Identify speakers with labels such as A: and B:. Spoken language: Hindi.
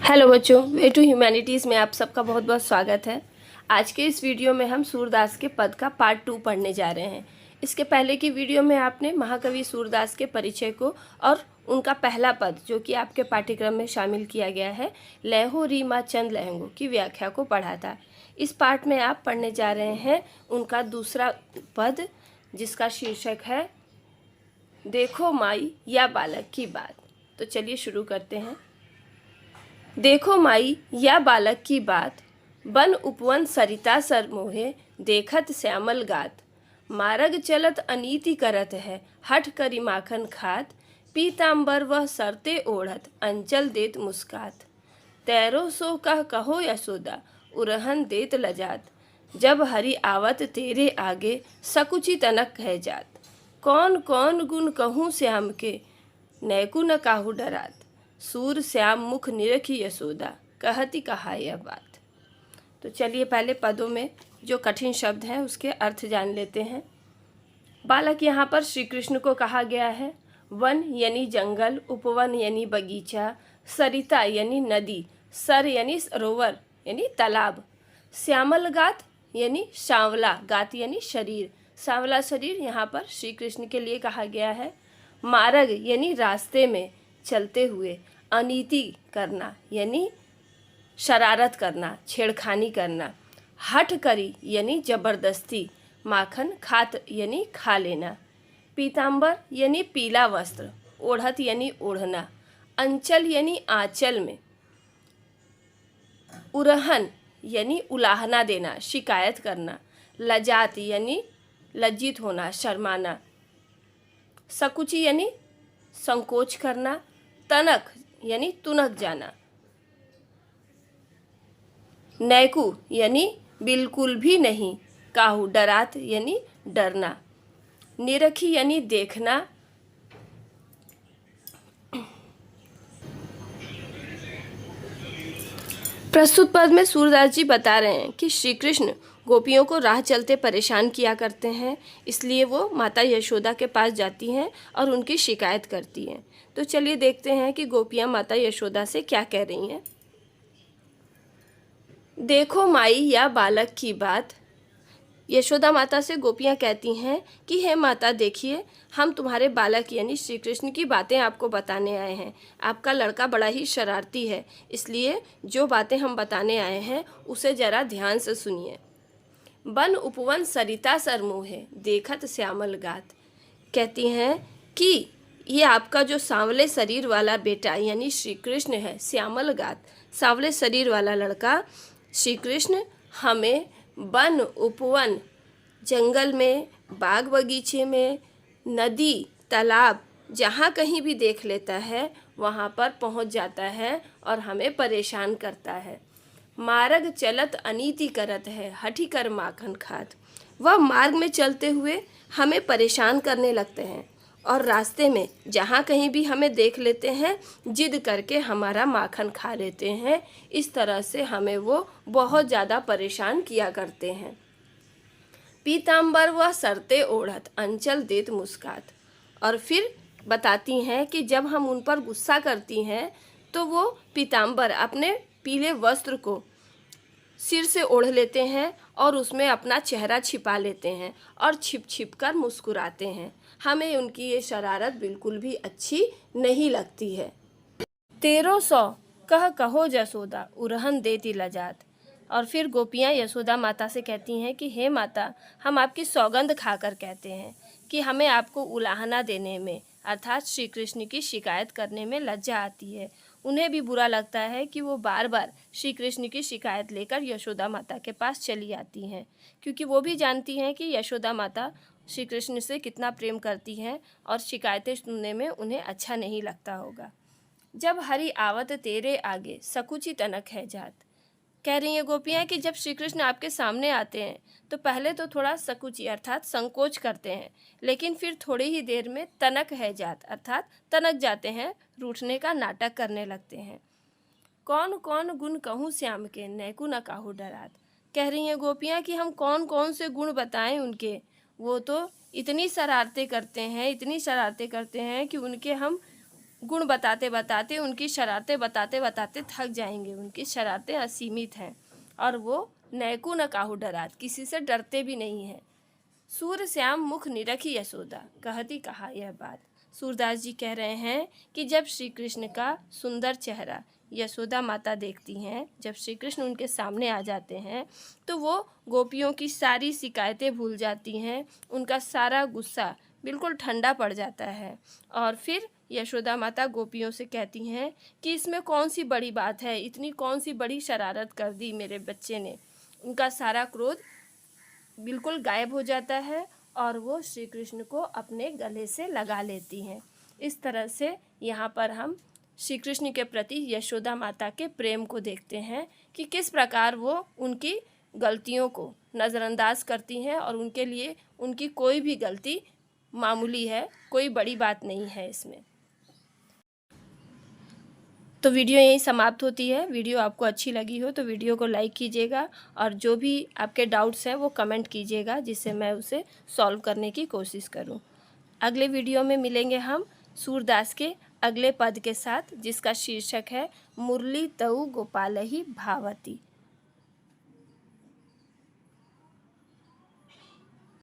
A: हेलो बच्चों, वे टू ह्यूमैनिटीज़ में आप सबका बहुत बहुत स्वागत है। आज के इस वीडियो में हम सूरदास के पद का पार्ट 2 पढ़ने जा रहे हैं। इसके पहले की वीडियो में आपने महाकवि सूरदास के परिचय को और उनका पहला पद जो कि आपके पाठ्यक्रम में शामिल किया गया है, लहहो री माँ चंद लहंगो की व्याख्या को पढ़ा था। इस पार्ट में आप पढ़ने जा रहे हैं उनका दूसरा पद जिसका शीर्षक है देखो माई या बालक की बात। तो चलिए शुरू करते हैं। देखो माई या बालक की बात, बन उपवन सरिता सर मोहे, देखत श्यामल गात। मारग चलत अनीति करत है, हठ करी माखन खात। पीताम्बर वह सरते ओढ़त, अंचल देत मुस्कात। तैरो सो कहो यशोदा, उरहन देत लजात। जब हरि आवत तेरे आगे, सकुचि तनक कह जात। कौन कौन गुण कहूँ श्याम के, नैकु न काहू डरात। सूर श्याम मुख निरखी यशोदा, कहती कहा यह बात। तो चलिए पहले पदों में जो कठिन शब्द हैं उसके अर्थ जान लेते हैं। बालक यहाँ पर श्री कृष्ण को कहा गया है। वन यानी जंगल, उपवन यानी बगीचा, सरिता यानी नदी, सर यानी सरोवर यानी तालाब, श्यामल गात यानी सांवला, गात यानी शरीर, सांवला शरीर यहाँ पर श्री कृष्ण के लिए कहा गया है। मार्ग यानी रास्ते में चलते हुए, अनीति करना यानी शरारत करना, छेड़खानी करना, हठ करी यानी जबरदस्ती, माखन खात यानी खा लेना, पीताम्बर यानी पीला वस्त्र, ओढ़त यानी ओढ़ना, अंचल यानी आंचल में, उरहन यानी उलाहना देना, शिकायत करना, लजात यानी लज्जित होना, शर्माना, सकुची यानी संकोच करना, तनक यानी तुनक जाना, नैकु यानी बिल्कुल भी नहीं, काहू डरात यानी डरना, निरखी यानी देखना, प्रस्तुत पद में सूरदास जी बता रहे हैं कि श्री कृष्ण गोपियों को राह चलते परेशान किया करते हैं, इसलिए वो माता यशोदा के पास जाती हैं और उनकी शिकायत करती हैं। तो चलिए देखते हैं कि गोपियाँ माता यशोदा से क्या कह रही हैं। देखो माई या बालक की बात, यशोदा माता से गोपियाँ कहती हैं कि हे माता देखिए, हम तुम्हारे बालक यानी श्री कृष्ण की बातें आपको बताने आए हैं। आपका लड़का बड़ा ही शरारती है, इसलिए जो बातें हम बताने आए हैं उसे ज़रा ध्यान से सुनिए। बन उपवन सरिता सर मोहे, देखत श्यामल गात। कहती हैं कि ये आपका जो सांवले शरीर वाला बेटा यानी श्री कृष्ण है, श्यामल गात, सांवले शरीर वाला लड़का श्री कृष्ण हमें वन उपवन, जंगल में, बाग बगीचे में, नदी तालाब, जहाँ कहीं भी देख लेता है वहाँ पर पहुँच जाता है और हमें परेशान करता है। मार्ग चलत अनीति करत है, हठी कर माखन खात। वह मार्ग में चलते हुए हमें परेशान करने लगते हैं और रास्ते में जहाँ कहीं भी हमें देख लेते हैं जिद करके हमारा माखन खा लेते हैं। इस तरह से हमें वो बहुत ज़्यादा परेशान किया करते हैं। पीताम्बर वह सरते ओढ़त, अंचल देत मुस्कात। और फिर बताती हैं कि जब हम उन पर गुस्सा करती हैं तो वो पीताम्बर अपने पीले वस्त्र को सिर से ओढ़ लेते हैं और उसमें अपना चेहरा छिपा लेते हैं और छिप छिप कर मुस्कुराते हैं। हमें उनकी ये शरारत बिल्कुल भी अच्छी नहीं लगती है। 1300 कहो यशोदा, उरहन देती लजात। और फिर गोपियाँ यशोदा माता से कहती हैं कि हे माता, हम आपकी सौगंध खाकर कहते हैं कि हमें आपको उलाहना देने में अर्थात श्री कृष्ण की शिकायत करने में लज्जा आती है। उन्हें भी बुरा लगता है कि वो बार बार श्री कृष्ण की शिकायत लेकर यशोदा माता के पास चली आती हैं, क्योंकि वो भी जानती हैं कि यशोदा माता श्री कृष्ण से कितना प्रेम करती हैं और शिकायतें सुनने में उन्हें अच्छा नहीं लगता होगा। जब हरि आवत तेरे आगे, सकुचि तनक है जात। कह रही हैं गोपियाँ कि जब श्री कृष्ण आपके सामने आते हैं तो पहले तो थोड़ा सकुची अर्थात संकोच करते हैं, लेकिन फिर थोड़ी ही देर में तनक है जात अर्थात तनक जाते हैं, रूठने का नाटक करने लगते हैं। कौन कौन गुण कहूँ श्याम के, नैकु न काहू डरात। कह रही हैं गोपियाँ कि हम कौन कौन से गुण बताएं उनके, वो तो इतनी शरारतें करते हैं, इतनी शरारतें करते हैं कि उनके हम गुण बताते बताते, उनकी शरारतें बताते बताते थक जाएंगे। उनकी शरारतें असीमित हैं और वो नैकू न काहू डरात, किसी से डरते भी नहीं हैं। सूर्य श्याम मुख निरखी यशोदा, कहती कहा यह बात। सूरदास जी कह रहे हैं कि जब श्री कृष्ण का सुंदर चेहरा यशोदा माता देखती हैं, जब श्री कृष्ण उनके सामने आ जाते हैं, तो वो गोपियों की सारी शिकायतें भूल जाती हैं, उनका सारा गुस्सा बिल्कुल ठंडा पड़ जाता है। और फिर यशोदा माता गोपियों से कहती हैं कि इसमें कौन सी बड़ी बात है, इतनी कौन सी बड़ी शरारत कर दी मेरे बच्चे ने। उनका सारा क्रोध बिल्कुल गायब हो जाता है और वो श्री कृष्ण को अपने गले से लगा लेती हैं। इस तरह से यहाँ पर हम श्री कृष्ण के प्रति यशोदा माता के प्रेम को देखते हैं कि किस प्रकार वो उनकी गलतियों को नज़रअंदाज करती हैं और उनके लिए उनकी कोई भी गलती मामूली है, कोई बड़ी बात नहीं है इसमें। तो वीडियो यहीं समाप्त होती है। वीडियो आपको अच्छी लगी हो तो वीडियो को लाइक कीजिएगा और जो भी आपके डाउट्स हैं वो कमेंट कीजिएगा, जिससे मैं उसे सॉल्व करने की कोशिश करूं। अगले वीडियो में मिलेंगे हम सूरदास के अगले पद के साथ, जिसका शीर्षक है मुरली तऊ गोपाल ही भावती।